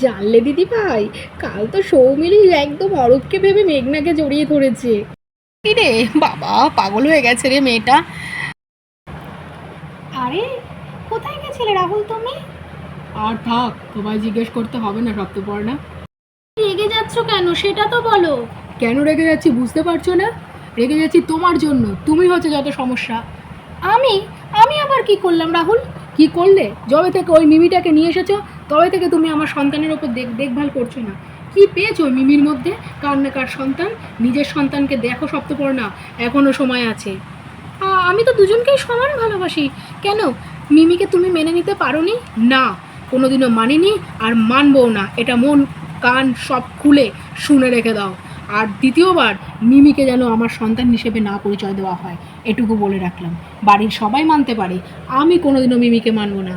জানলে দিদি ভাই, কাল তো সৌমিলি একদম অরূপকে ভেবে মেঘনাকে জড়িয়ে ধরেছে। কি রে বাবা, পাগল হয়ে গেছে রে মেয়েটা। আরে কোথায় গেছিলে রাহুল তুমি? আর থাক, তোমায় জিজ্ঞেস করতে হবে না সপ্তপর্ণা। রেগে যাচ্ছ কেন সেটা তো বলো। কেন রেগে যাচ্ছি বুঝতে পারছো না? রেগে যাচ্ছি তোমার জন্য, তুমি হচ্ছে যত সমস্যা। আমি আমি আবার কি করলাম রাহুল? কি করলে? যবে থেকে ওই মিমিটাকে নিয়ে এসেছো তবে থেকে তুমি আমার সন্তানের ওপর দেখভাল করছো না। কি পেয়েছো ওই মিমির মধ্যে? কার না কার সন্তান, নিজের সন্তানকে দেখো সপ্তপর্ণা, এখনো সময় আছে। আমি তো দুজনকেই সমান ভালোবাসি। কেন মিমিকে তুমি মেনে নিতে পারোনি? না, কোনোদিনও মানিনি, আর মানবও না। এটা মন কান সব খুলে শুনে রেখে দাও। আর দ্বিতীয়বার মিমিকে যেন আমার সন্তান হিসেবে না পরিচয় দেওয়া হয়, এটুকু বলে রাখলাম। বাড়ির সবাই মানতে পারে, আমি কোনোদিনও মিমিকে মানব না।